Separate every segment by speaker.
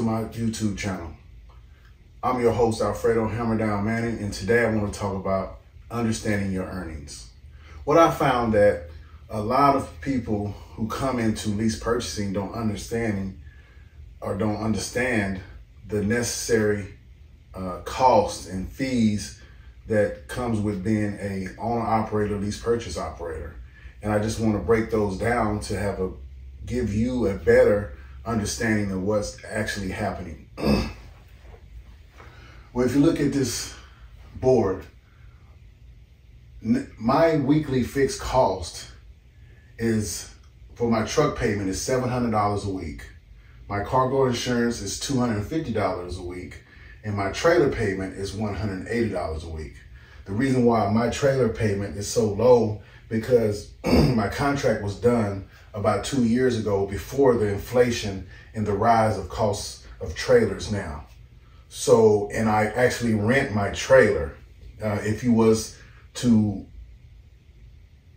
Speaker 1: to my YouTube channel. I'm your host, Alfredo Hammerdown Manning, and today I want to talk about understanding your earnings. What I found that a lot of people who come into lease purchasing don't understand the necessary costs and fees that comes with being a owner-operator, lease purchase operator. And I just want to break those down to give you a better understanding of what's actually happening. Well, if you look at this board, my weekly fixed cost is, for my truck payment, is $700 a week. My cargo insurance is $250 a week, and my trailer payment is $180 a week. The reason why my trailer payment is so low because my contract was done about 2 years ago, before the inflation and the rise of costs of trailers now. So, and I actually rent my trailer. If you was to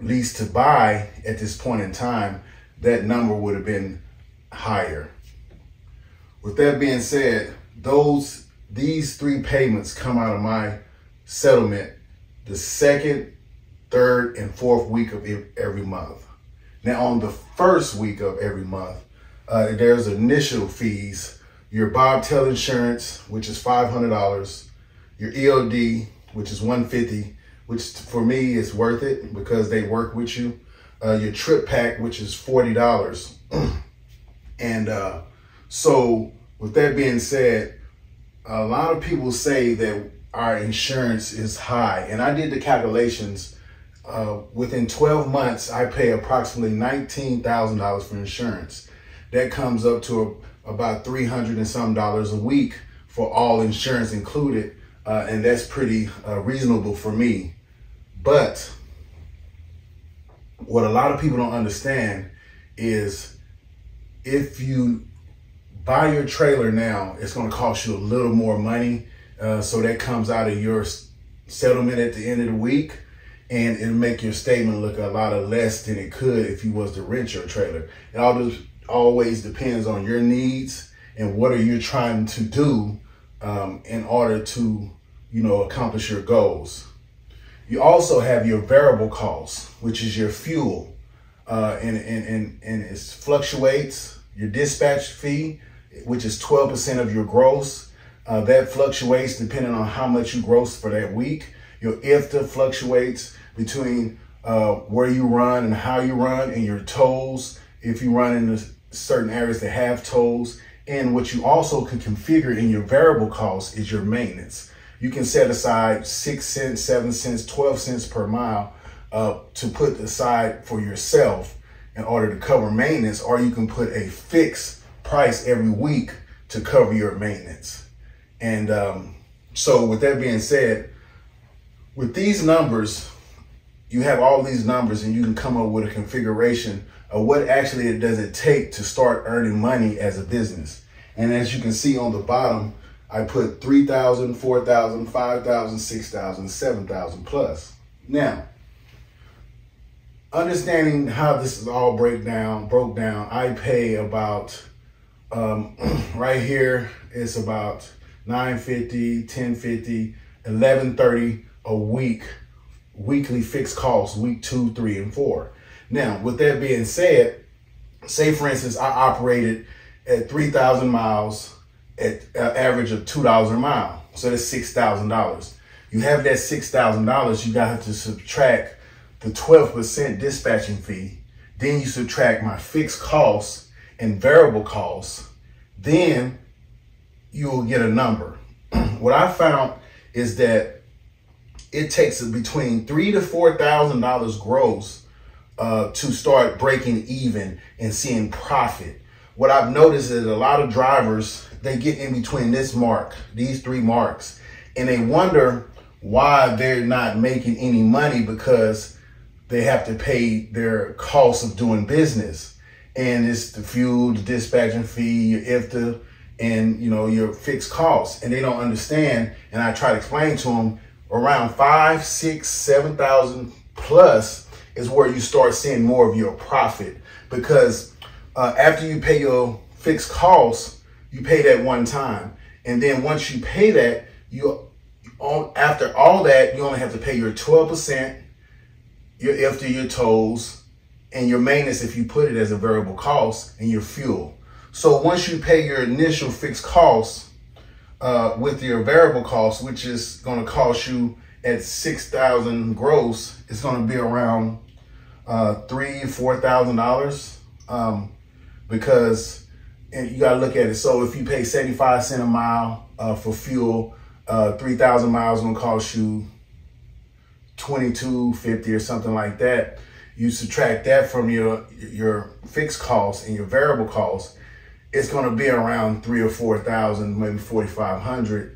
Speaker 1: lease to buy at this point in time, that number would have been higher. With that being said, these three payments come out of my settlement the second, third, and fourth week of every month. Now, on the first week of every month, there's initial fees. Your bobtail insurance, which is $500, your EOD, which is $150, which for me is worth it because they work with you. Your trip pack, which is $40. And so with that being said, a lot of people say that our insurance is high, and I did the calculations. Within 12 months, I pay approximately $19,000 for insurance. That comes up to about $300 and some a week for all insurance included, and that's pretty reasonable for me. But what a lot of people don't understand is if you buy your trailer now, it's going to cost you a little more money. So that comes out of your settlement at the end of the week, and it'll make your statement look a lot less than it could if you was to rent your trailer. It always depends on your needs and what are you trying to do in order to, accomplish your goals. You also have your variable costs, which is your fuel, and it fluctuates. Your dispatch fee, which is 12% of your gross, that fluctuates depending on how much you gross for that week. Your IFTA fluctuates between where you run and how you run, and your tolls, if you run in certain areas that have tolls. And what you also can configure in your variable costs is your maintenance. You can set aside 6 cents, 7 cents, 12 cents per mile to put aside for yourself in order to cover maintenance, or you can put a fixed price every week to cover your maintenance. And so with that being said, with these numbers, you have all these numbers and you can come up with a configuration of what actually does it take to start earning money as a business. And as you can see on the bottom, I put 3,000, 4,000, 5,000, 6,000, 7,000 plus. Now, understanding how this is all broke down, I pay about, right here, it's about $950, $1050, $1130 a week, weekly fixed costs, week 2, 3, and 4. Now, with that being said, say for instance, I operated at 3,000 miles at an average of $2 a mile. So that's $6,000. You have that $6,000, you got to subtract the 12% dispatching fee. Then you subtract my fixed costs and variable costs. Then you will get a number. What I found is that it takes between $3,000 to $4,000 gross to start breaking even and seeing profit. What I've noticed is a lot of drivers, they get in between these three marks, and they wonder why they're not making any money because they have to pay their costs of doing business. And it's the fuel, the dispatching fee, your IFTA, and your fixed costs. And they don't understand. And I try to explain to them, around 5, 6, 7,000 plus is where you start seeing more of your profit, because after you pay your fixed costs, you pay that one time. And then once you pay that, after all that, you only have to pay your 12%, after your tolls, and your maintenance if you put it as a variable cost, and your fuel. So once you pay your initial fixed costs with your variable cost, which is going to cost you at $6,000 gross, it's going to be around $3,000-$4,000 because you got to look at it. So if you pay 75 cents a mile for fuel, 3,000 miles going to cost you $22.50 or something like that. You subtract that from your fixed costs and your variable costs, it's going to be around $3,000 or $4,000, maybe $4,500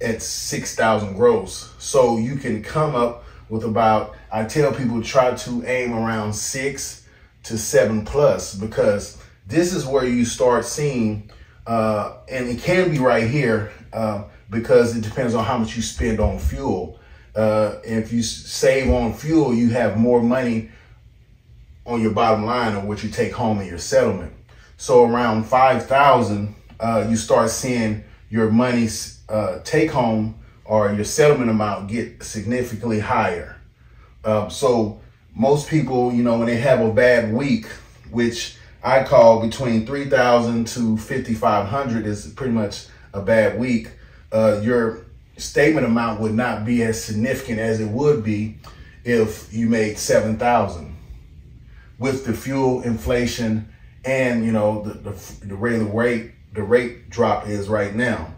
Speaker 1: at 6,000 gross. So you can come up with about, I tell people try to aim around 6 to 7 plus, because this is where you start seeing, and it can be right here, because it depends on how much you spend on fuel. If you save on fuel, you have more money on your bottom line of what you take home in your settlement. So around 5,000, you start seeing your money's take home or your settlement amount get significantly higher. So most people, when they have a bad week, which I call between 3,000 to 5,500 is pretty much a bad week, your statement amount would not be as significant as it would be if you made 7,000 with the fuel inflation and the rate drop is right now.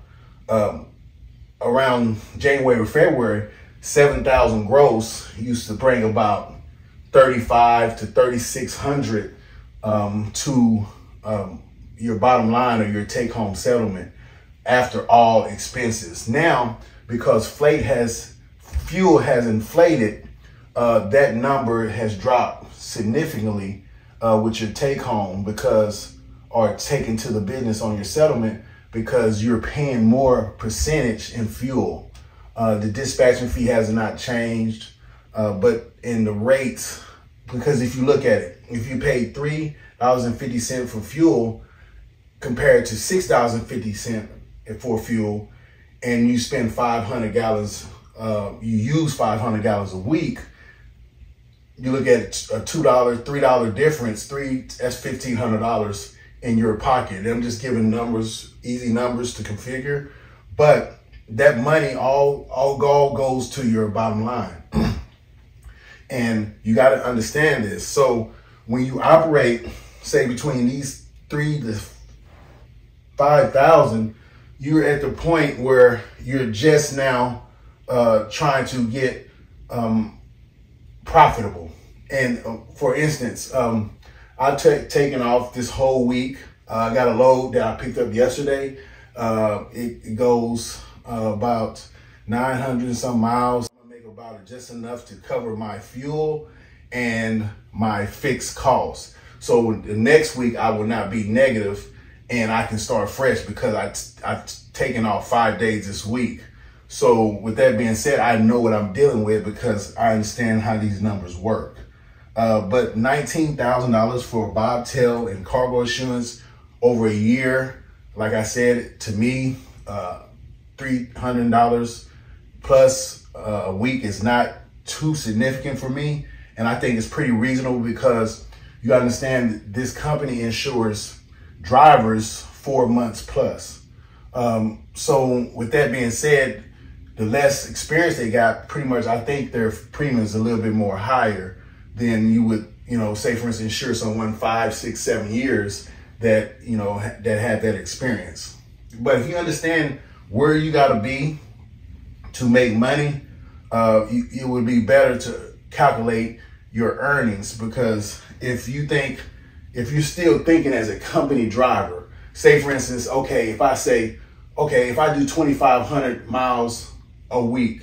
Speaker 1: Around January or February, 7,000 gross used to bring about 3,500 to 3,600 to your bottom line or your take-home settlement after all expenses. Now, because fuel has inflated, that number has dropped significantly with your take-home or taken to the business on your settlement, because you're paying more percentage in fuel. The dispatching fee has not changed, but in the rates, because if you look at it, if you paid $3.50 for fuel compared to $6.50 for fuel, and you spend 500 gallons, you use 500 gallons a week, you look at a $2, $3 difference, that's $1,500 in your pocket. And I'm just giving numbers, easy numbers to configure, but that money all goes to your bottom line. And you got to understand this. So when you operate, say between these 3,000 to 5,000, you're at the point where you're just now trying to get profitable. And for instance, I've taken off this whole week. I got a load that I picked up yesterday. It goes about 900 and some miles. I'm gonna make about just enough to cover my fuel and my fixed costs. So the next week I will not be negative, and I can start fresh because I've taken off 5 days this week. So with that being said, I know what I'm dealing with because I understand how these numbers work. But $19,000 for bobtail and cargo insurance over a year, like I said, to me, $300 plus a week is not too significant for me. And I think it's pretty reasonable because you understand this company insures drivers 4 months plus. So with that being said, the less experience they got, pretty much, I think their premium is a little bit more higher than you would, say for instance, insure someone 5, 6, 7 years that, that had that experience. But if you understand where you got to be to make money, it would be better to calculate your earnings, because if you're still thinking as a company driver, say for instance, if I do 2,500 miles a week,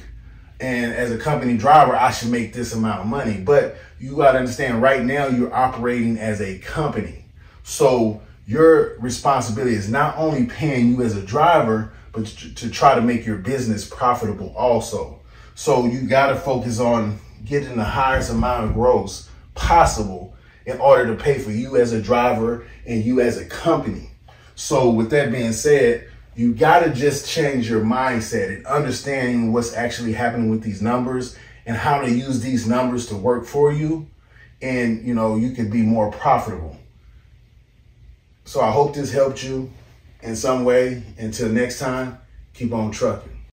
Speaker 1: and as a company driver, I should make this amount of money. But you got to understand, right now you're operating as a company. So your responsibility is not only paying you as a driver, but to try to make your business profitable also. So you got to focus on getting the highest amount of gross possible in order to pay for you as a driver and you as a company. So with that being said, you gotta just change your mindset and understanding what's actually happening with these numbers and how to use these numbers to work for you. And you can be more profitable. So I hope this helped you in some way. Until next time, keep on trucking.